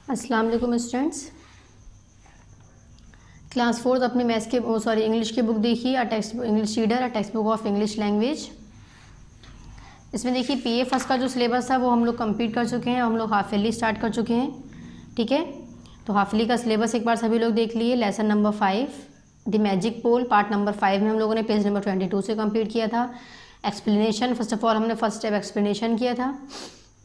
अस्सलाम वालेकुम students. Class fourth अपनी मैथ्स के इंग्लिश की बुक देखिए, a text English reader, a text book of English language. इसमें देखिए पीए फर्स्ट का जो सिलेबस था वो हम लोग कंप्लीट कर चुके हैं। हम लोग हाफ ईयरली स्टार्ट कर चुके हैं, ठीक है। तो हाफ ईयरली का सिलेबस एक बार सभी लोग देख लिए। Lesson number 5 the magic pole, part number 5 में हम लोगों ने पेज नंबर 22 से कंप्लीट किया था। एक्सप्लेनेशन, फर्स्ट ऑफ ऑल हमने फर्स्ट स्टेप एक्सप्लेनेशन किया था।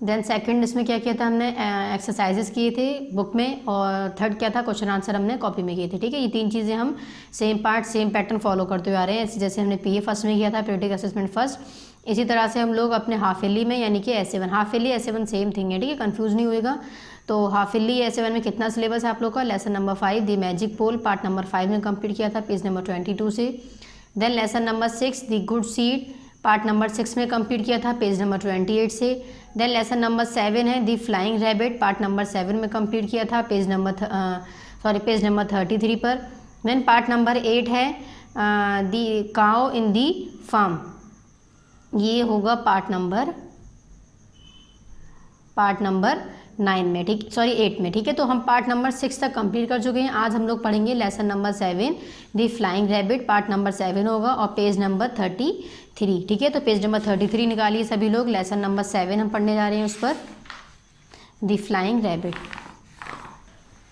देन सेकंड इसमें क्या किया था हमने, एक्सरसाइजेस किए थे बुक में, और थर्ड क्या था, क्वेश्चन आंसर हमने कॉपी में किए थे, ठीक है। ये तीन चीज़ें हम same part same pattern follow करते हुए आ रहे हैं। जैसे हमने पीए फर्स्ट में किया था, पीरियोडिक असेसमेंट फर्स्ट, इसी तरह से हम लोग अपने हाफ ईयरली में यानी कि S A one, half yearly S A one same thing है, ठीक है, कंफ्यूज नहीं होएगा। तो half yearly S A one में कितना सिलेबस है आप लोग का, lesson number 5 the magic pole, part number 5 में कंप्लीट किया था पेज नंबर 22 से। Then lesson number 6 the good seed, part number 6 में कंप्लीट किया था पेज नंबर 28 से। देन लेसन नंबर 7 है दी फ्लाइंग रैबिट, पार्ट नंबर 7 में कंप्लीट किया था पेज नंबर 33 पर। देन पार्ट नंबर 8 है दी काउ इन दी फार्म, ये होगा पार्ट नंबर 9 में, ठीक, 8 में, ठीक है। तो हम पार्ट नंबर 6 तक कंप्लीट कर चुके हैं। आज हम लोग पढ़ेंगे लेसन नंबर 7 दी फ्लाइंग रैबिट, पार्ट नंबर 7 होगा और पेज नंबर 33, ठीक है। तो पेज नंबर 33 निकालिए सभी लोग। लेसन नंबर 7 हम पढ़ने जा रहे हैं उस पर, दी फ्लाइंग रैबिट,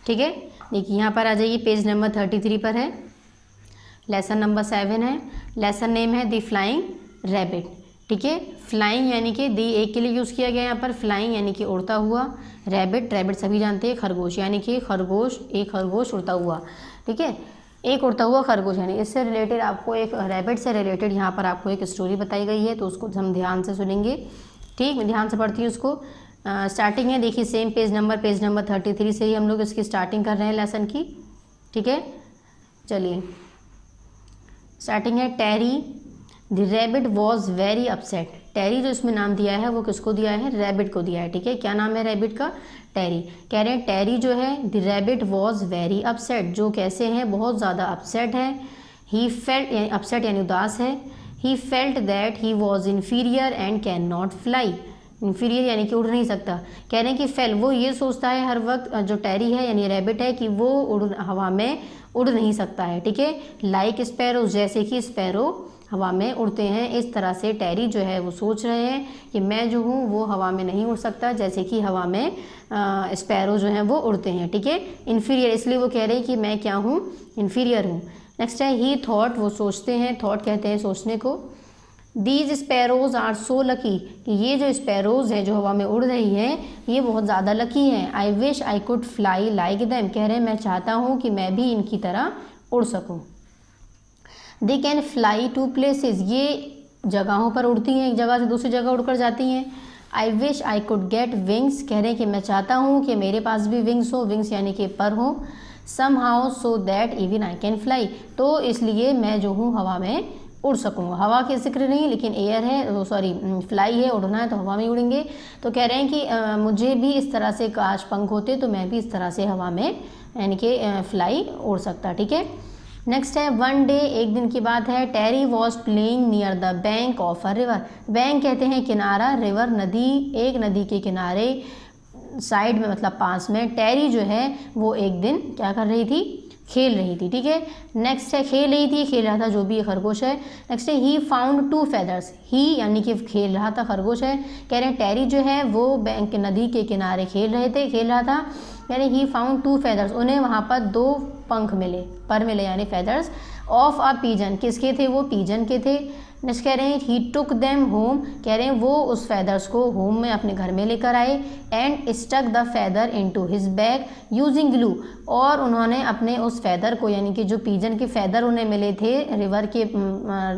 ठीक है। देखिए यहाँ पर आ जाइए, पेज नंबर 33 पर है, लेसन नंबर 7 है, लेसन नेम है दी फ्लाइंग रैबिट, ठीक है। फ्लाइंग यानी कि दी एक के लिए यूज़ किया गया यहाँ पर, फ्लाइंग यानी कि उड़ता हुआ, रैबिट, रैबिट सभी जानते हैं खरगोश, यानी कि खरगोश, एक खरगोश उड़ता हुआ, ठीक है, एक उड़ता हुआ खरगोश। यानी इससे रिलेटेड आपको एक रैबिट से रिलेटेड यहाँ पर आपको एक स्टोरी बताई गई है, तो उसको हम ध्यान से सुनेंगे, ठीक। मैं ध्यान से पढ़ती हूँ उसको। स्टार्टिंग है, देखिए सेम पेज नंबर 33 से ही हम लोग इसकी स्टार्टिंग कर रहे हैं लेसन की, ठीक है। चलिए स्टार्टिंग है, Terry the rabbit was very upset. Terry जो इसमें नाम दिया है वो किसको दिया है, रैबिट को दिया है, ठीक है। क्या नाम है रैबिट का, टेरी। कह रहे हैं टेरी जो है the rabbit was very upset, जो कैसे हैं, बहुत ज़्यादा अपसेट है। ही फेल्ट, यानी अपसेट यानी उदास है। He felt that he was inferior and can not fly, inferior यानी कि उड़ नहीं सकता। कह रहे हैं कि फेल, वो ये सोचता है हर वक्त, जो टेरी है यानी रैबिट है, कि वो हवा में उड़ नहीं सकता है, ठीक है। लाइक स्पैरो, जैसे कि स्पैरो हवा में उड़ते हैं, इस तरह से टेरी जो है वो सोच रहे हैं कि मैं जो हूँ वो हवा में नहीं उड़ सकता, जैसे कि हवा में स्पैरो जो हैं वो उड़ते हैं, ठीक है। इन्फीरियर, इसलिए वो कह रहे हैं कि मैं क्या हूँ, इन्फीरियर हूँ। नेक्स्ट है ही थॉट, वो सोचते हैं, थॉट कहते हैं सोचने को। These sparrows are so lucky, कि ये जो स्पैरोज हैं जो हवा में उड़ रही हैं ये बहुत ज़्यादा लकी हैं। I wish I could fly like them, कह रहे हैं मैं चाहता हूँ कि मैं भी इनकी तरह उड़ सकूँ। They can fly to places, ये जगहों पर उड़ती हैं, एक जगह से दूसरी जगह उड़कर जाती हैं। I wish I could get wings, कह रहे हैं कि मैं चाहता हूँ कि मेरे पास भी विंग्स हो, विंग्स यानी कि पर हो। Somehow so that even I can fly, तो इसलिए मैं जो हूँ हवा में उड़ सकूँगा। हवा के जिक्र नहीं, लेकिन एयर है, फ्लाई है, उड़ना है तो हवा में उड़ेंगे। तो कह रहे हैं कि मुझे भी इस तरह से काश पंख होते तो मैं भी इस तरह से हवा में यानी कि फ्लाई उड़ सकता, ठीक है। नेक्स्ट है, वन डे, एक दिन की बात है, Terry was playing near the bank of a river. Bank कहते हैं किनारा, रिवर नदी, एक नदी के किनारे, साइड में मतलब पास में। टेरी जो है वो एक दिन क्या कर रही थी, खेल रही थी, ठीक है। नेक्स्ट है, खेल रही थी, खेल रहा था जो भी ये खरगोश है। नेक्स्ट है, ही फाउंड 2 फेदर्स, ही यानी कि खेल रहा था, खरगोश है। कह रहे हैं टेरी जो है वो बैंक नदी के किनारे खेल रहा था। कह रहे ही फाउंड 2 फेदर्स, उन्हें वहाँ पर 2 पंख मिले, पर मिले यानी फेदर्स, ऑफ अ पीजन, किसके थे वो, पीजन के थे। नेक्स्ट कह रहे हैं ही टुक देम होम, कह रहे हैं वो उस फेदर्स को होम में अपने घर में लेकर आए। And stuck the feather into his bag using glue, और उन्होंने अपने उस फेदर को, यानी कि जो पीजन के फेदर उन्हें मिले थे रिवर के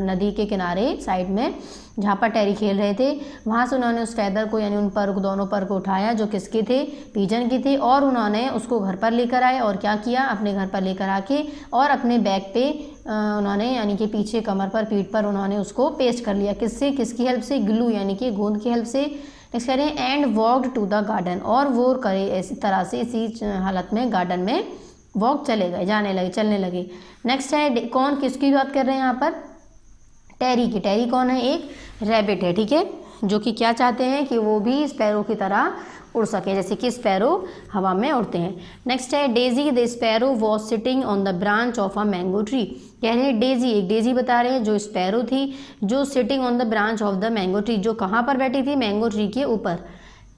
नदी के किनारे साइड में जहाँ पर टेरी खेल रहे थे, वहाँ से उन्होंने उस फेदर को यानी उन पर दोनों पर को उठाया जो किसके थे, पीजन के थे, और उन्होंने उसको घर पर लेकर आए। और क्या किया, अपने घर पर लेकर आके और अपने बैग पे उन्होंने यानी कि पीछे कमर पर, पीठ पर उन्होंने उसको पेस्ट कर लिया, किससे, किसकी हेल्प से, ग्लू यानी कि गोंद की हेल्प से। नेक्स्ट कह रहे हैं and walked to the garden, और वो करे इसी तरह से, इसी हालत में गार्डन में वॉक चले गए, जाने लगे, चलने लगे। नेक्स्ट है, कौन किसकी बात कर रहे हैं यहाँ पर, टेरी की। टेरी कौन है, एक रैबिट है, ठीक है, जो कि क्या चाहते हैं कि वो भी स्पैरो की तरह उड़ सकें, जैसे कि स्पैरो हवा में उड़ते हैं। नेक्स्ट है Daisy the sparrow was sitting on the branch of a mango tree. कह रहे हैं डेजी, एक डेजी बता रहे हैं जो स्पैरो थी जो sitting on the branch of the mango tree, जो कहाँ पर बैठी थी, मैंगो ट्री के ऊपर।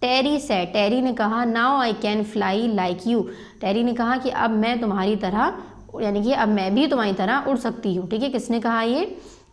टेरी सेड, टेरी ने कहा now I can fly like you. Terry ने कहा कि अब मैं तुम्हारी तरह, यानी कि अब मैं भी तुम्हारी तरह उड़ सकती हूँ। ठीक है, किसने कहा ये,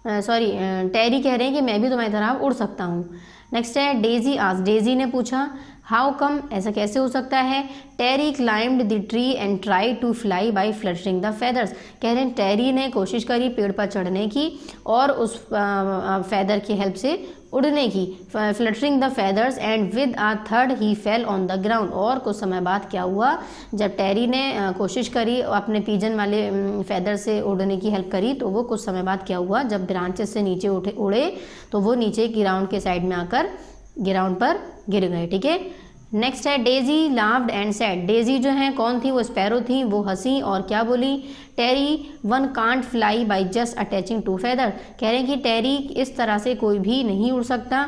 टेरी कह रहे हैं कि मैं भी तुम्हारी तरह उड़ सकता हूँ। नेक्स्ट है डेजी आज, डेजी ने पूछा हाउ कम, ऐसा कैसे हो सकता है। Terry climbed the tree and try to fly by fluttering the feathers. कह रहे हैं टेरी ने कोशिश करी पेड़ पर चढ़ने की और उस फेदर की हेल्प से उड़ने की, fluttering the feathers and with a third he fail on the ground. और कुछ समय बाद क्या हुआ, जब टेरी ने कोशिश करी अपने पीजन वाले फेदर से उड़ने की हेल्प करी, तो वो कुछ समय बाद क्या हुआ, जब ब्रांचेस से नीचे उड़े तो वो नीचे ग्राउंड के साइड में आकर ग्राउंड पर गिर गए। ठीक है, नेक्स्ट है Daisy laughed and said. Daisy जो है कौन थी, वो स्पैरो थी, वो हंसी और क्या बोली, Terry one can't fly by just attaching to feather. कह रहे हैं कि टेरी इस तरह से कोई भी नहीं उड़ सकता,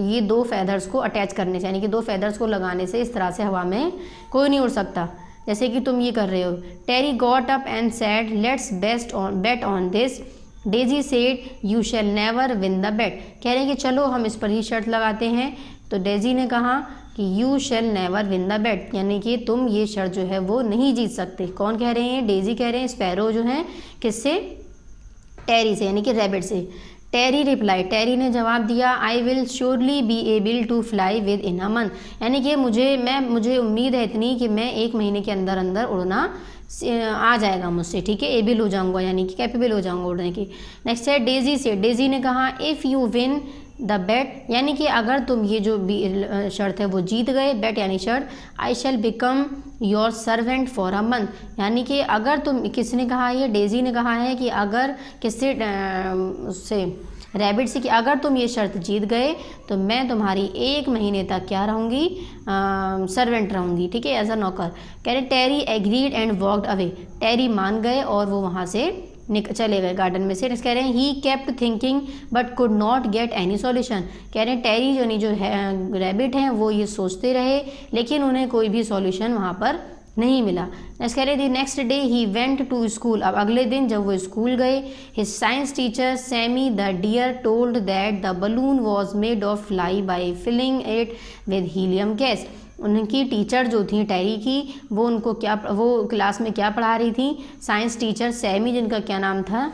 ये दो फेदर्स को अटैच करने से, यानी कि दो फेदर्स को लगाने से इस तरह से हवा में कोई नहीं उड़ सकता जैसे कि तुम ये कर रहे हो। Terry got up and said let's bet on this. Daisy said you shall never win the bet. कह रहे हैं कि चलो हम इस पर ही शर्त लगाते हैं। तो डेजी ने कहा कि you shall never win the bet, यानी कि तुम ये शर्त जो है वो नहीं जीत सकते। कौन कह रहे हैं, डेजी कह रहे हैं, स्पैरो जो है किससे, टेरी से, यानी कि रैबिट से। टेरी रिप्लाई, टेरी ने जवाब दिया I will surely be able to fly within a month, यानी कि मुझे उम्मीद है इतनी कि मैं 1 महीने के अंदर अंदर उड़ना आ जाएगा मुझसे। ठीक है, एबल हो जाऊंगा, यानी कि कैपेबल हो जाऊंगा उड़ने की। नेक्स्ट है डेजी से, डेजी ने कहा if you win the bet, यानी कि अगर तुम ये जो शर्त है वो जीत गए, बेट यानी शर्त, I shall become your servant for a month, यानी कि अगर तुम, किसने कहा है, डेजी ने कहा है कि अगर किससे, उससे रैबिट से, कि अगर तुम ये शर्त जीत गए तो मैं तुम्हारी 1 महीने तक क्या रहूँगी, सर्वेंट रहूँगी। ठीक है, एज अ नौकर। कह रहे टेरी एग्रीड एंड वॉकड अवे, टेरी मान गए और वो वहाँ से चले गए गार्डन में से। कह रहे हैं he kept thinking but could not get any solution. कह रहे हैं टेरी जो है रैबिट हैं वो ये सोचते रहे लेकिन उन्हें कोई भी सॉल्यूशन वहाँ पर नहीं मिला। कह रहे थे नेक्स्ट डे ही वेंट टू स्कूल, अब अगले दिन जब वो स्कूल गए, his science teacher Sammy the deer told that the balloon was made of fly by filling it with helium gas. उनकी टीचर जो थी टेरी की, वो क्लास में क्या पढ़ा रही थी, साइंस टीचर सैमी, जिनका क्या नाम था,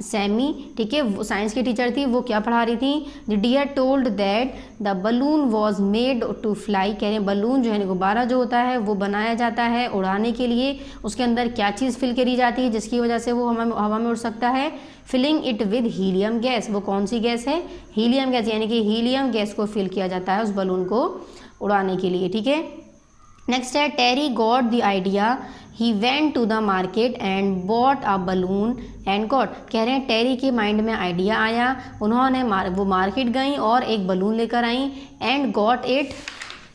सैमी। ठीक है, वो साइंस की टीचर थी, वो क्या पढ़ा रही थी, the deer told that the balloon was made to fly. कह रहे हैं बलून जो है गुब्बारा जो होता है वो बनाया जाता है उड़ाने के लिए, उसके अंदर क्या चीज़ फिल करी जाती है जिसकी वजह से वो हवा में उड़ सकता है, filling it with helium gas. वो कौन सी गैस है, हीलियम गैस, यानी कि हीलियम गैस को फिल किया जाता है उस बलून को उड़ाने के लिए। ठीक है, नेक्स्ट है Terry got the idea he went to the market and bought a balloon and got. कह रहे हैं टेरी के माइंड में आइडिया आया, उन्होंने वो मार्केट गई और एक बलून लेकर आई, एंड गॉट इट।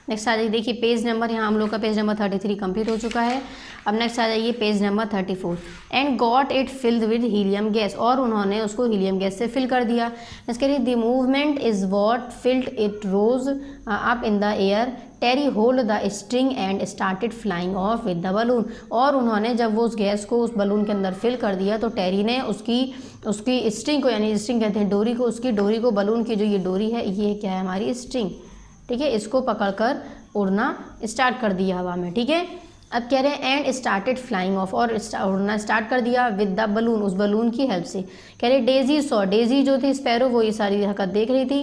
नेक्स्ट आ जाइए, देखिए पेज नंबर, यहाँ हम लोग का पेज नंबर 33 कंप्लीट हो चुका है। अब नेक्स्ट आ जाइए page number 34, and got it filled with helium gas, और उन्होंने उसको हीलियम गैस से फिल कर दिया। इसके लिए the movement is what filled it rose up in the air, Terry hold the string and started flying off with the balloon. और उन्होंने जब वो उस गैस को उस बलून के अंदर फिल कर दिया तो टेरी ने उसकी स्ट्रिंग को, यानी स्ट्रिंग कहते हैं डोरी को, उसकी डोरी को, बलून की जो ये डोरी है ये क्या है हमारी स्ट्रिंग। ठीक है, इसको पकड़कर उड़ना स्टार्ट कर दिया हवा में। ठीक है, अब कह रहे हैं एंड स्टार्टेड फ्लाइंग ऑफ, और उड़ना स्टार्ट कर दिया विद द बलून, उस बलून की हेल्प से। कह रहे डेजी सॉ, डेजी जो थी स्पैरो वो ये सारी हरकत देख रही थी,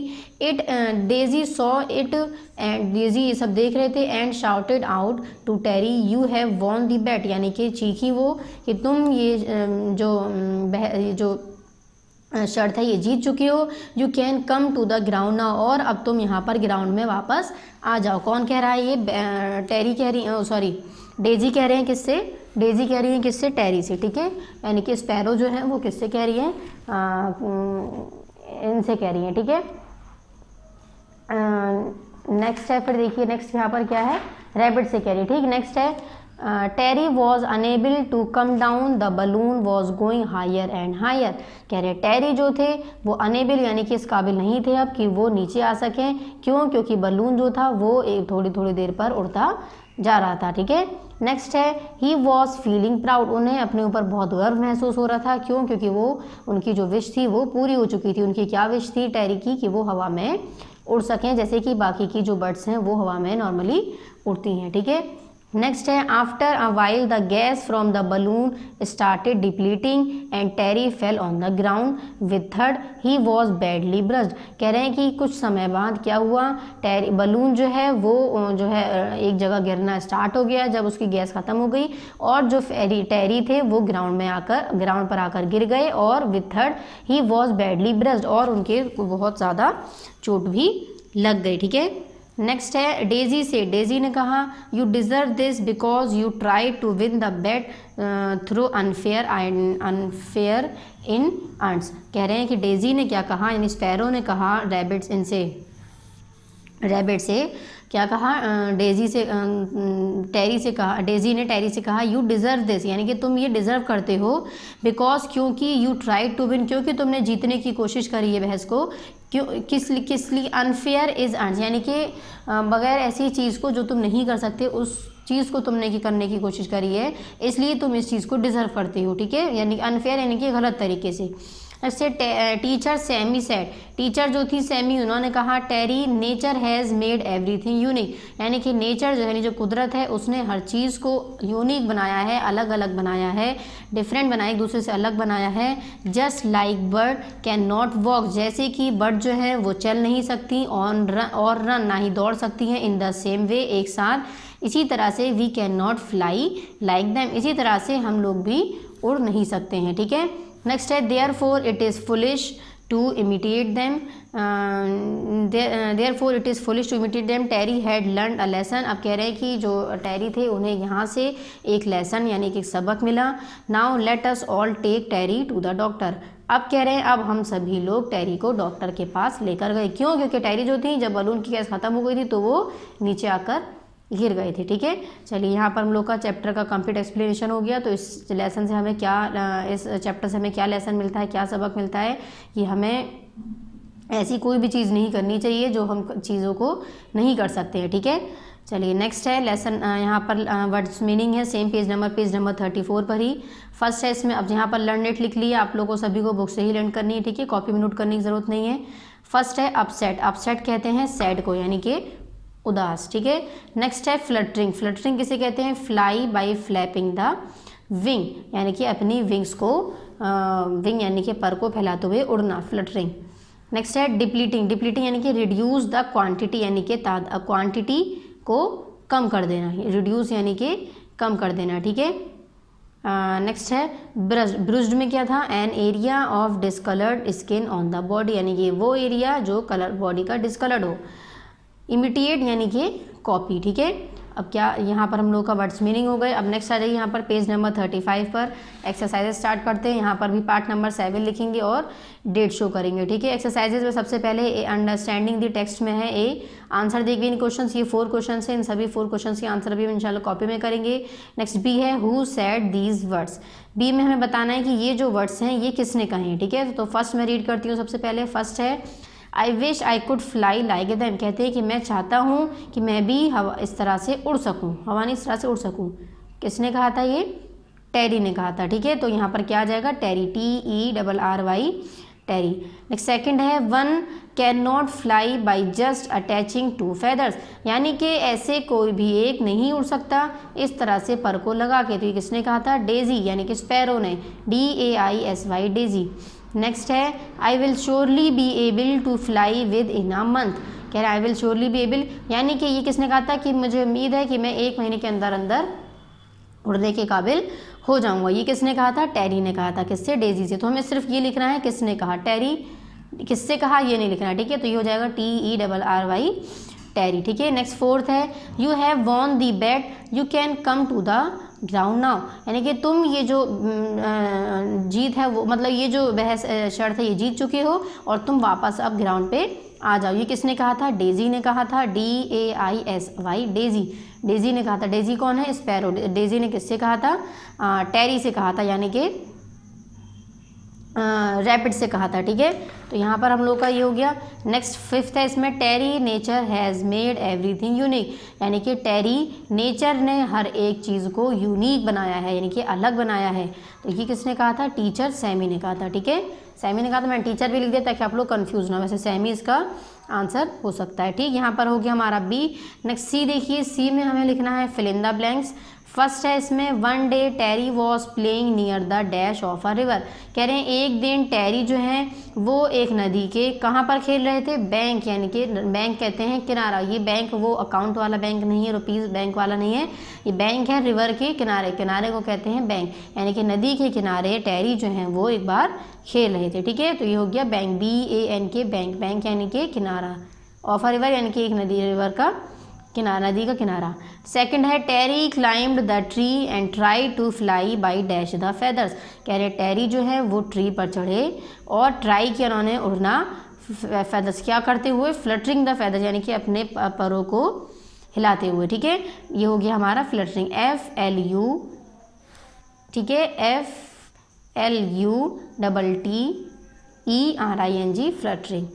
Daisy saw it, and Daisy ये सब देख रहे थे, and shouted out to Terry you have won the bet, यानी कि चीखी वो कि तुम ये जो शर्त है ये जीत चुकी हो, you can come to the ground now, और अब तुम यहाँ पर ग्राउंड में वापस आ जाओ। कौन कह रहा है ये, टेरी कह रही, डेजी कह रहे हैं किससे, डेजी कह रही है किससे, टेरी से। ठीक है, यानी कि स्पैरो जो है वो किससे कह रही है, इनसे कह रही है। ठीक है, नेक्स्ट है, फिर देखिए नेक्स्ट यहाँ पर क्या है, रैबिट से कह रही है। ठीक, नेक्स्ट है Terry was unable to come down, the balloon was going higher and higher. कह रहे टेरी जो थे वो अनेबल यानी कि इस काबिल नहीं थे अब कि वो नीचे आ सकें। क्यों? क्योंकि बलून जो था वो एक थोड़ी थोड़ी देर पर उड़ता जा रहा था। ठीक है, नेक्स्ट है ही वॉज फीलिंग प्राउड, उन्हें अपने ऊपर बहुत गर्व महसूस हो रहा था। क्यों? क्योंकि वो उनकी जो विश थी वो पूरी हो चुकी थी। उनकी क्या विश थी टेरी की? कि वो हवा में उड़ सकें, जैसे कि बाकी की जो बर्ड्स हैं वो हवा में नॉर्मली उड़ती हैं। ठीक है, नेक्स्ट है after a while the gas from the balloon started depleting and Terry fell on the ground with थर्ड ही वॉज बैडली ब्रस्ड। कह रहे हैं कि कुछ समय बाद क्या हुआ, टेरी बलून जो है वो जो है एक जगह गिरना स्टार्ट हो गया जब उसकी गैस ख़त्म हो गई, और जो टेरी थे वो ग्राउंड पर आकर गिर गए, और विद थर्ड ही वॉज बैडली ब्रस्ड, और उनके बहुत ज़्यादा चोट भी लग गई। ठीक है, नेक्स्ट है डेजी से, डेजी ने कहा you deserve this because you try to win the bet through unfair in earns. कह रहे हैं कि डेजी ने क्या कहा, यानी स्पैरो ने कहा रैबिट से क्या कहा, डेजी से टेरी से कहा, डेजी ने टेरी से कहा यू डिज़र्व दिस, यानी कि तुम ये डिज़र्व करते हो, बिकॉज क्योंकि यू ट्राई टू विन, क्योंकि तुमने जीतने की कोशिश करी है बहस को। क्यों? किस लिए? अनफेयर इज़ अर्न्स, यानी कि बगैर ऐसी चीज़ को जो तुम नहीं कर सकते उस चीज़ को तुमने करने की कोशिश करी है, इसलिए तुम इस चीज़ को डिज़र्व करते हो। ठीक है, यानी अनफेयर यानी कि गलत तरीके से। ऐसे टीचर सैमी सेड, टीचर जो थी सैमी, उन्होंने कहा Terry nature has made everything unique, यानी कि नेचर जो है जो कुदरत है उसने हर चीज़ को यूनिक बनाया है, अलग अलग बनाया है, डिफरेंट बनाया, एक दूसरे से अलग बनाया है। Just like bird can not walk, जैसे कि बर्ड जो है वो चल नहीं सकती और रन ना ही दौड़ सकती हैं, इन द सेम वे एक साथ, इसी तरह से we can not fly like them, इसी तरह से हम लोग भी उड़ नहीं सकते हैं। ठीक है, नेक्स्ट है therefore it is foolish to imitate them, therefore it is foolish to imitate them, Terry had learn a lesson. अब कह रहे हैं कि जो टेरी थे उन्हें यहाँ से एक लेसन यानी कि एक सबक मिला। Now let us all take Terry to the doctor, अब कह रहे हैं अब हम सभी लोग टेरी को डॉक्टर के पास लेकर गए। क्यों? क्योंकि टेरी जो थी जब बलून की गैस ख़त्म हो गई थी तो वो नीचे आकर गिर गए थे। ठीक है, चलिए यहाँ पर हम लोग का चैप्टर का कंप्लीट एक्सप्लेनेशन हो गया। तो इस लेसन से हमें क्या, इस चैप्टर से हमें क्या लेसन मिलता है, क्या सबक मिलता है कि हमें ऐसी कोई भी चीज़ नहीं करनी चाहिए जो हम चीज़ों को नहीं कर सकते हैं। ठीक है, चलिए नेक्स्ट है लेसन, यहाँ पर वर्ड्स मीनिंग है सेम पेज नंबर 34 पर ही। फर्स्ट है इसमें, अब यहाँ पर लर्न इट लिख लिया, आप लोगों को सभी को बुक से ही लर्न करनी है। ठीक है, कॉपी में नोट करने की ज़रूरत नहीं है। फर्स्ट है अपसेट, अपसेट कहते हैं सैड को, यानी कि उदास। ठीक है, नेक्स्ट है फ्लटरिंग, फ्लटरिंग किसे कहते हैं? Fly bye flapping the wing, यानी कि अपनी विंग्स को विंग यानी कि पर को फैलाते हुए उड़ना, फ्लटरिंग। नेक्स्ट है डिप्लीटिंग, डिप्लीटिंग यानी कि रिड्यूस द क्वांटिटी, यानी कि क्वांटिटी को कम कर देना, रिड्यूस यानी कि कम कर देना। ठीक है, नेक्स्ट है ब्रस्ड, ब्रुस्ड में क्या था? An area of discoloured skin on the body, यानी कि वो एरिया जो कलर बॉडी का डिस्कलर्ड हो। इमिटेट यानी कि कॉपी। ठीक है, अब क्या यहाँ पर हम लोग का वर्ड्स मीनिंग हो गए। अब नेक्स्ट आ जाइए यहाँ पर पेज नंबर 35 पर एक्सरसाइजेज स्टार्ट करते हैं। यहाँ पर भी पार्ट नंबर 7 लिखेंगे और डेट शो करेंगे। ठीक है, एक्सरसाइजेज में सबसे पहले अंडरस्टैंडिंग द टेक्स्ट में है ए, आंसर देखिए इन क्वेश्चन, ये 4 क्वेश्चन हैं, इन सभी 4 क्वेश्चन के आंसर भी इंशाल्लाह कॉपी में करेंगे। नेक्स्ट बी है who said these words, B में हमें बताना है कि ये जो वर्ड्स हैं ये किसने कहे हैं। ठीक है, तो फर्स्ट मैं रीड करती हूँ सबसे पहले। फर्स्ट है I wish I could fly like them, कहते हैं कि मैं चाहता हूँ कि मैं भी हवा इस तरह से उड़ सकूँ, हवा नहीं इस तरह से उड़ सकूँ। किसने कहा था? ये टेरी ने कहा था। ठीक है, तो यहाँ पर क्या आ जाएगा? टेरी, TERRY, टेरी। नेक्स्ट सेकंड है one can not fly by just attaching 2 feathers, यानी कि ऐसे कोई भी एक नहीं उड़ सकता इस तरह से पर को लगा के। तो ये किसने कहा था? डेजी यानी कि स्पैरो ने, DAISY, डेजी। नेक्स्ट है I will surely be able to fly within a month, कह रहा है I will surely be able, यानी कि ये किसने कहा था कि मुझे उम्मीद है कि मैं 1 महीने के अंदर अंदर उड़ने के काबिल हो जाऊंगा। ये किसने कहा था? टेरी ने कहा था। किससे? डेजी से। तो हमें सिर्फ ये लिखना है किसने कहा, टेरी किससे कहा ये नहीं लिखना। ठीक है, तो ये हो जाएगा TERRY, टेरी। ठीक है, नेक्स्ट फोर्थ है you have won the bet you can come to the ground now, यानी कि तुम ये जो जीत है वो मतलब ये जो बहस शर्त है ये जीत चुके हो और तुम वापस अब ग्राउंड पे आ जाओ। ये किसने कहा था? डेजी ने कहा था, DAISY, डेजी, डेजी ने कहा था। डेजी कौन है? स्पैरो। डेजी ने किससे कहा था? टेरी से कहा था, यानी कि रैपिड से कहा था, ठीक है। तो यहाँ पर हम लोग का ये हो गया। नेक्स्ट 5th है इसमें, Terry nature has made everything unique, यानी कि टेरी नेचर ने हर एक चीज़ को यूनिक बनाया है, यानी कि अलग बनाया है। तो ये किसने कहा था? टीचर सैमी ने कहा था, ठीक है। सैमी ने कहा था, मैंने टीचर भी लिख दिया ताकि आप लोग कन्फ्यूज ना, वैसे सैमी इसका आंसर हो सकता है, ठीक। यहाँ पर हो गया हमारा बी। नेक्स्ट सी देखिए, सी में हमें लिखना है fill in the blanks. First है इसमें, one day Terry was playing near the dash of a river, कह रहे हैं एक दिन टेरी जो है वो एक नदी के कहाँ पर खेल रहे थे? बैंक, यानी कि बैंक कहते हैं किनारा। ये बैंक वो अकाउंट वाला बैंक नहीं है, रुपीज़ बैंक वाला नहीं है, ये बैंक है रिवर के किनारे, किनारे को कहते हैं बैंक, यानी कि नदी के किनारे टेरी जो है वो एक बार खेल रहे थे, ठीक है। तो ये हो गया बैंक, BANK, बैंक, बैंक यानी कि किनारा, ऑफ अ रिवर यानी कि एक नदी, रिवर का किनारा, नदी का किनारा। सेकंड है, Terry climbed the tree and try to fly by dash the feathers, कह रहे टेरी जो है वो ट्री पर चढ़े और ट्राई किया उन्होंने उड़ना, फेदर्स क्या करते हुए? फ्लटरिंग द फेदर्स, यानी कि अपने परों को हिलाते हुए, ठीक है। ये हो गया हमारा फ्लटरिंग, FLU, ठीक है, FLUTTERING, फ्लटरिंग,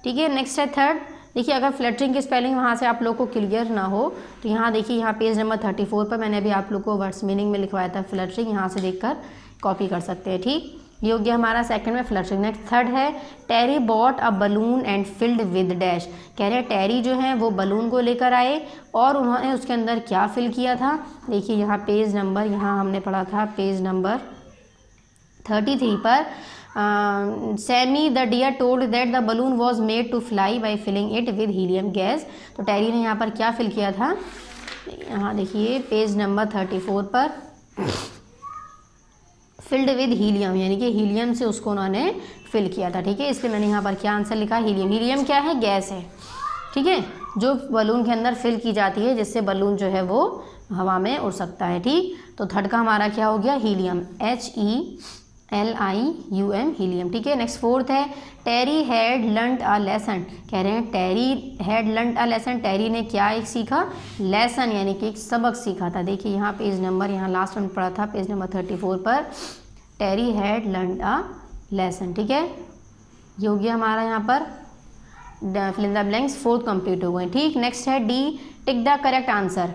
ठीक है। नेक्स्ट है थर्ड, देखिए अगर फ्लटरिंग की स्पेलिंग वहाँ से आप लोग को क्लियर ना हो तो यहाँ देखिए, यहाँ पेज नंबर 34 पर मैंने अभी आप लोग को वर्ड्स मीनिंग में लिखवाया था फ्लटरिंग, यहाँ से देखकर कॉपी कर सकते हैं, ठीक। ये हो गया हमारा सेकंड में फ्लटरिंग। नेक्स्ट थर्ड है, Terry bought a balloon and filled with dash, कह रहे हैं टेरी जो है वो बलून को लेकर आए और उन्होंने उसके अंदर क्या फिल किया था? देखिए यहाँ पेज नंबर, यहाँ हमने पढ़ा था पेज नंबर 33 पर, Sammy the deer told that the balloon was made to fly by filling it with helium gas, तो टेरी ने यहाँ पर क्या फिल किया था? यहाँ देखिए पेज नंबर 34 पर, फिल्ड विद हीलियम, यानी कि हीलियम से उसको उन्होंने फिल किया था, ठीक है। इसलिए मैंने यहाँ पर क्या आंसर लिखा? हीलियम। हीलियम क्या है? गैस है, ठीक है, जो बलून के अंदर फिल की जाती है जिससे बलून जो है वो हवा में उड़ सकता है, ठीक। तो थर्ड का हमारा क्या हो गया? हीलियम, HELIUM, हीलियम, ठीक है। नेक्स्ट फोर्थ है, टेरी हैड लर्नड अ लेसन, कह रहे हैं टेरी हैड लर्नड अ लेसन, टेरी ने क्या एक सीखा? लेसन, यानी कि एक सबक सीखा था। देखिए यहाँ पेज नंबर, यहाँ लास्ट में पढ़ा था पेज नंबर 34 पर, Terry had learned a lesson, ठीक है। ये हो गया हमारा यहाँ पर fill in the blanks, fourth complete हो गए, ठीक। नेक्स्ट है D, tick the correct answer,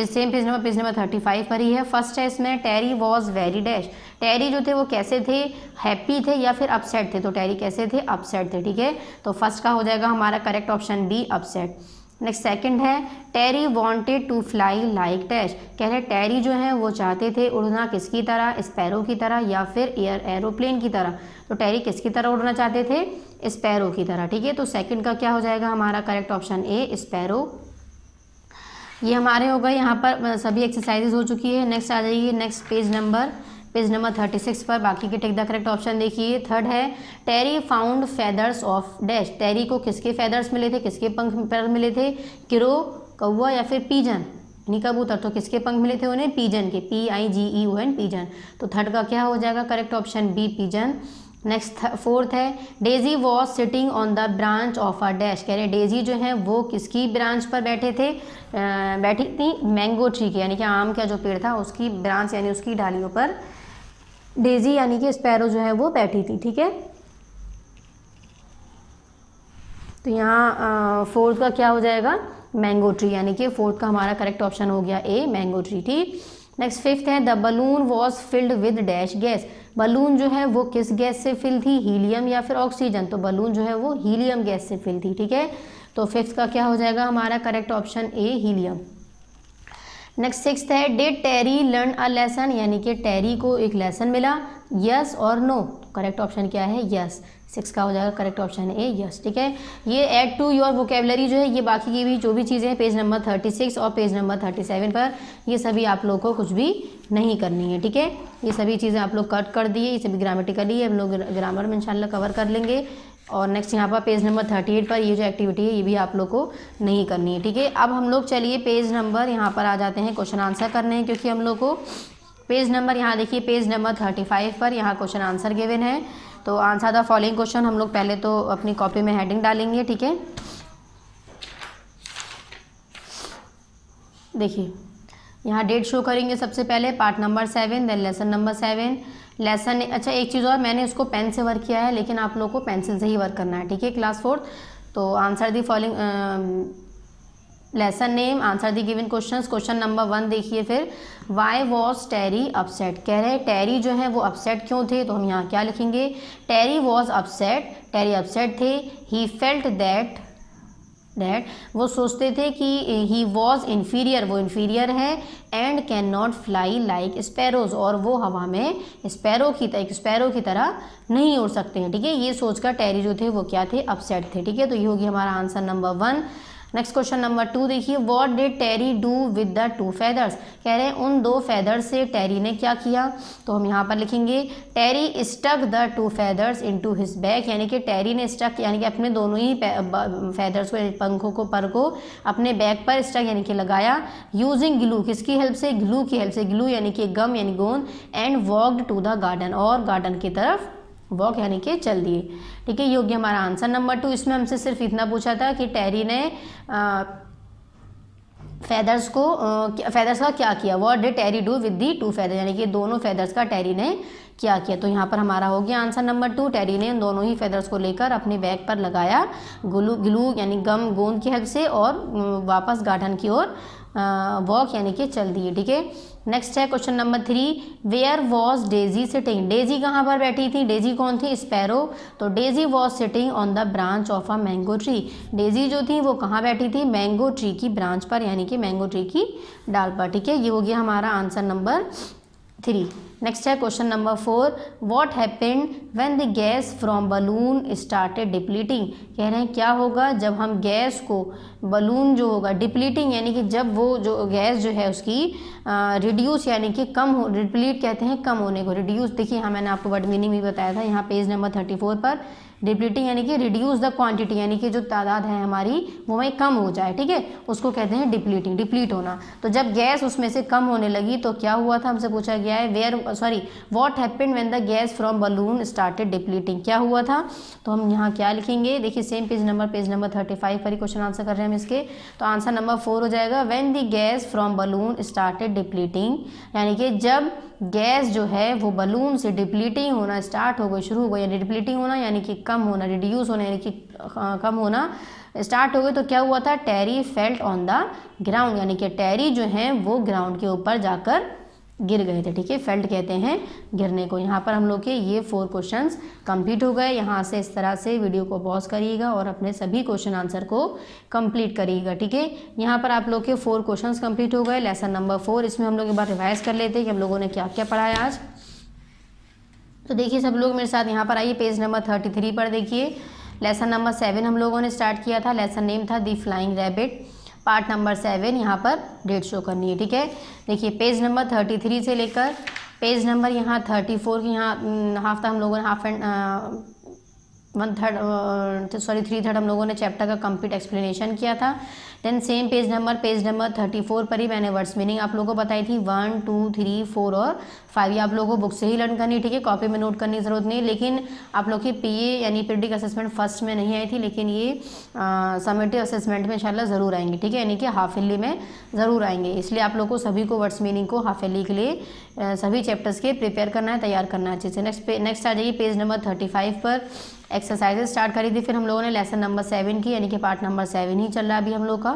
same page number 35 पर ही है। फर्स्ट है इसमें, Terry was very dash, Terry जो थे वो कैसे थे? हैप्पी थे या फिर अपसेट थे? तो टेरी कैसे थे? अपसेट थे, ठीक है। तो फर्स्ट का हो जाएगा हमारा correct option B, upset. Next second है, Terry wanted to fly like dash, कह रहे टेरी जो है वो चाहते थे उड़ना किसकी तरह? स्पैरो की तरह या फिर एरोप्लेन की तरह। तो टेरी किसकी तरह उड़ना चाहते थे? स्पैरो की तरह, ठीक है। तो सेकंड का क्या हो जाएगा हमारा करेक्ट ऑप्शन ए, स्पैरो। ये हमारे हो गए, यहाँ पर सभी एक्सरसाइजेज हो चुकी है। नेक्स्ट आ जाइए नेक्स्ट पेज नंबर 36 पर, बाकी के टिक द करेक्ट ऑप्शन देखिए। थर्ड है, टेरी फाउंड फेदर्स ऑफ डैश, टेरी को किसके फेदर्स मिले थे? किसके पंख पर मिले थे? क्रो, कौवा या फिर पीजन, यानी कबूतर। तो किसके पंख मिले थे उन्हें? पीजन के, PIGEON, पीजन। तो थर्ड का क्या हो जाएगा correct option B, pigeon. Next fourth है, Daisy was sitting on the branch of a dash, कह रहे डेजी जो है वो किसकी ब्रांच पर बैठी थी? मैंगो ट्री के, यानी कि आम का जो पेड़ था उसकी ब्रांच यानी उसकी डालियों पर डेजी यानी कि स्पैरो जो है वो बैठी थी, ठीक है। तो यहाँ फोर्थ का क्या हो जाएगा? मैंगो ट्री, यानी कि फोर्थ का हमारा करेक्ट ऑप्शन हो गया ए, मैंगो ट्री, ठीक। नेक्स्ट फिफ्थ है, the balloon was filled with dash gas, balloon जो है वो किस गैस से फिल थी? हीलियम या फिर ऑक्सीजन। तो बलून जो है वो हीलियम गैस से फिल थी, ठीक है। तो फिफ्थ का क्या हो जाएगा हमारा correct option A, helium. Next sixth है, did Terry learn a lesson, यानी कि टेरी को एक लेसन मिला, यस और नो। करेक्ट ऑप्शन क्या है? यस। 6 का हो जाएगा करेक्ट ऑप्शन ए, यस, ठीक है। ये ऐड टू योर वोकेबलरी जो है, ये बाकी की भी जो भी चीज़ें हैं पेज नंबर 36 और पेज नंबर 37 पर, ये सभी आप लोग को कुछ भी नहीं करनी है, ठीक है। ये सभी चीज़ें आप लोग कट कर दिए, ये सभी ग्रामेटिकली हम लोग ग्रामर में इंशाल्लाह कवर कर लेंगे। और नेक्स्ट यहाँ पर पेज नंबर 38 पर ये जो एक्टिविटी है ये भी आप लोग को नहीं करनी है, ठीक है। अब हम लोग चलिए पेज नंबर यहाँ पर आ जाते हैं, क्वेश्चन आंसर करने हैं, क्योंकि हम लोग को पेज नंबर यहाँ देखिए पेज नंबर 35 पर यहाँ क्वेश्चन आंसर गिवन है। तो आंसर द फॉलोइंग क्वेश्चन हम लोग पहले तो अपनी कॉपी में हेडिंग डालेंगे, ठीक है। देखिए यहाँ डेट शो करेंगे सबसे पहले, part number 7, then lesson number 7। Lesson, अच्छा एक चीज़ और, मैंने इसको पेन से वर्क किया है लेकिन आप लोग को पेंसिल से ही वर्क करना है, ठीक है, क्लास 4। तो answer the following lesson name, answer the given questions. Question number 1 देखिए फिर, वाई वॉज टेरी अपसेट, कह रहे हैं टेरी जो है वो अपसेट क्यों थे, तो हम यहाँ क्या लिखेंगे, टेरी वॉज अपसेट, टेरी अपसेट थे। ही फेल्ट दैट वो सोचते थे कि ही वॉज इन्फीरियर, वो इन्फीरियर है, and can not fly like sparrows, और वो हवा में स्पैरो की तरह नहीं उड़ सकते हैं, ठीक है। ये सोचकर टेरी जो थे वो क्या थे, अपसेट थे, ठीक है। तो ये होगी हमारा answer number 1। Next question number 2 देखिए, what did Terry do with the 2 feathers, कह रहे हैं उन 2 फेदर्स से टेरी ने क्या किया, तो हम यहाँ पर लिखेंगे Terry stuck the 2 feathers into his back, यानी कि टेरी ने स्टक यानी कि अपने दोनों ही फेदर्स को, पंखों को, पर को अपने बैक पर स्टक यानी कि लगाया, यूजिंग ग्लू, किसकी हेल्प से, ग्लू की हेल्प से, ग्लू यानी कि गम यानी गोंद, and walked to the garden, और गार्डन की तरफ वॉक यानी कि चल दिए, ठीक है। ये हो गया हमारा आंसर नंबर 2। इसमें हमसे सिर्फ इतना पूछा था कि टेरी ने फेदर्स का क्या किया, what did Terry do with the 2 feathers, यानी कि दोनों फेदर्स का टेरी ने क्या किया। तो यहाँ पर हमारा हो गया आंसर नंबर 2, टेरी ने दोनों ही फेदर्स को लेकर अपने बैग पर लगाया ग्लू यानी गम गोंद की हेल्प से, और वापस गार्डन की ओर वॉक यानी कि चल दिए, ठीक है। नेक्स्ट है question number 3, where was Daisy sitting, Daisy कहाँ पर बैठी थी, डेजी कौन थी, स्पैरो, तो Daisy was sitting on the branch of a mango tree, Daisy जो थी वो कहाँ बैठी थी, मैंगो ट्री की ब्रांच पर यानी कि मैंगो ट्री की डाल पर, ठीक है। ये हो गया हमारा आंसर नंबर 3। नेक्स्ट है question number 4, what happened when the gas from balloon started depleting, कह रहे हैं क्या होगा जब हम गैस को, बलून जो होगा डिप्लीटिंग यानी कि जब वो जो गैस जो है उसकी रिड्यूस यानी कि कम हो, डिप्लीट कहते हैं कम होने को, रिड्यूस देखिए यहाँ मैंने आपको वर्ड मीनिंग भी बताया था, यहाँ पेज नंबर 34 पर, डिप्लीटिंग यानी कि रिड्यूस द क्वांटिटी यानी कि जो तादाद है हमारी वो वही कम हो जाए, ठीक है, उसको कहते हैं डिप्लीटिंग, डिप्लीट होना। तो जब गैस उसमें से कम होने लगी तो क्या हुआ था, हमसे पूछा गया है what happened when the gas from balloon started depleting, क्या हुआ था, तो हम यहाँ क्या लिखेंगे, देखिए सेम पेज नंबर 35 पर ही क्वेश्चन आंसर कर रहे हैं हम इसके, तो आंसर नंबर 4 हो जाएगा, when the gas from balloon started depleting, यानी कि जब गैस जो है वो बलून से डिप्लीटिंग होना स्टार्ट हो गई, शुरू हो गई, यानी डिप्लीटिंग होना यानी कि कम होना, रिड्यूस होना यानी कि कम होना स्टार्ट हो गई, तो क्या हुआ था, टेरी फेल्ट ऑन द ग्राउंड, यानी कि टेरी जो है वो ग्राउंड के ऊपर जाकर गिर गए थे, ठीक है, फेल्ट कहते हैं गिरने को। यहाँ पर हम लोग के ये 4 क्वेश्चंस कंप्लीट हो गए। यहाँ से इस तरह से वीडियो को पॉज करिएगा और अपने सभी क्वेश्चन आंसर को कंप्लीट करिएगा, ठीक है। यहाँ पर आप लोग के 4 क्वेश्चंस कंप्लीट हो गए। लेसन नंबर 4, इसमें हम लोग एक बार रिवाइज कर लेते हैं कि हम लोगों ने क्या क्या पढ़ा है आज। तो देखिए सब लोग मेरे साथ यहाँ पर आइए, पेज नंबर 33 पर देखिए, लेसन नंबर 7 हम लोगों ने स्टार्ट किया था, लेसन नेम था दी फ्लाइंग रैबिट, पार्ट नंबर 7 यहाँ पर डेट शो करनी है, ठीक है। देखिए पेज नंबर 33 से लेकर पेज नंबर यहाँ 34 की यहाँ हाफ था हम लोगों ने, हाफ एंड 3/3 हम लोगों ने चैप्टर का कंप्लीट एक्सप्लेनेशन किया था। देन सेम पेज नंबर 34 पर ही मैंने वर्ड्स मीनिंग आप लोगों को बताई थी, 1, 2, 3, 4 और 5, ये आप लोगों को बुक से ही लर्न करनी, ठीक है, कॉपी में नोट करने की ज़रूरत नहीं। लेकिन आप लोग की पीए यानी पीरियडिक असेसमेंट फर्स्ट में नहीं आई थी, लेकिन ये समेटिव असेसमेंट में इंशाल्लाह ज़रूर आएंगे, ठीक है, यानी कि हाफ ईयरली में ज़रूर आएंगे। इसलिए आप लोग को सभी को वर्ड्स मीनिंग को हाफ ईयरली के लिए सभी चैप्टर्स के प्रिपेयर करना है, तैयार करना है अच्छे से। नेक्स्ट आ जाइए पेज नंबर 35 पर, एक्सरसाइजेज स्टार्ट करी थी फिर हम लोगों ने लेसन नंबर 7 की, यानी कि पार्ट नंबर 7 ही चल रहा है अभी हम लोग का,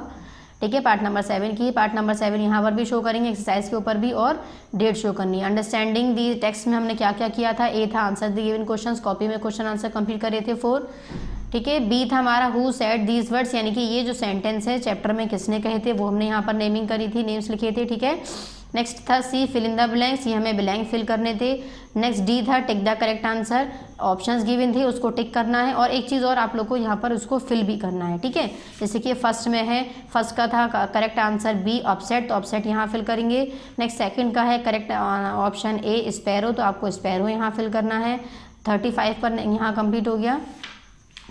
ठीक है, पार्ट नंबर 7 की। पार्ट नंबर 7 यहाँ पर भी शो करेंगे, एक्सरसाइज के ऊपर भी, और डेट शो करनी है। अंडरस्टैंडिंग दी टेक्स्ट में हमने क्या क्या किया था, ए था answer the given questions, copy में क्वेश्चन आंसर कंप्लीट करे थे 4, ठीक है। बी था हमारा हु सेड दीज वर्ड्स, यानी कि ये जो सेंटेंस है चैप्टर में किसने कहे थे वो हमने यहाँ पर नेमिंग करी थी, नेम्स लिखे थे, ठीक है। नेक्स्ट था सी फिल इन द ब्लैंक्स, ये हमें ब्लैंक फिल करने थे। नेक्स्ट डी था टिक the correct answer, options given थे उसको टिक करना है, और एक चीज़ और आप लोग को यहाँ पर उसको फिल भी करना है, ठीक है। जैसे कि फर्स्ट में है, फर्स्ट का था करेक्ट आंसर बी अपसेट, तो अपसेट यहाँ फिल करेंगे। नेक्स्ट सेकंड का है करेक्ट ऑप्शन ए स्पैरो, तो आपको स्पैरो यहाँ फिल करना है। 35 पर यहाँ कंप्लीट हो गया,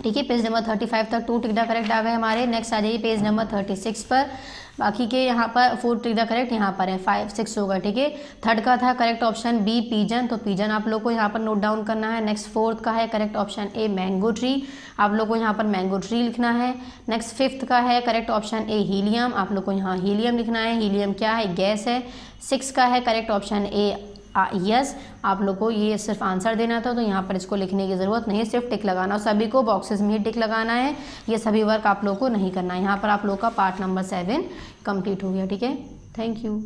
ठीक है। पेज नंबर 35 तक 2 टिक द करेक्ट आ गए हमारे। नेक्स्ट आ जाइए पेज नंबर 36 पर, बाकी के यहाँ पर 4 टिक द करेक्ट यहाँ पर है, 5 6 होगा, ठीक है। थर्ड का था करेक्ट ऑप्शन बी पीजन, तो पीजन आप लोग को यहाँ पर नोट डाउन करना है। नेक्स्ट फोर्थ का है correct option a mango tree, आप लोग को यहाँ पर मैंगो ट्री लिखना है। नेक्स्ट फिफ्थ का है करेक्ट ऑप्शन ए हीलियम, आप लोग को यहाँ हीलियम लिखना है। हीलियम क्या है, गैस है। 6 का है करेक्ट ऑप्शन ए यस, आप लोग को ये सिर्फ आंसर देना था, तो यहाँ पर इसको लिखने की ज़रूरत नहीं है, सिर्फ टिक लगाना। सभी को बॉक्सेस में ही टिक लगाना है, ये सभी वर्क आप लोग को नहीं करना है। यहाँ पर आप लोग का पार्ट नंबर 7 कंप्लीट हो गया, ठीक है। Thank you.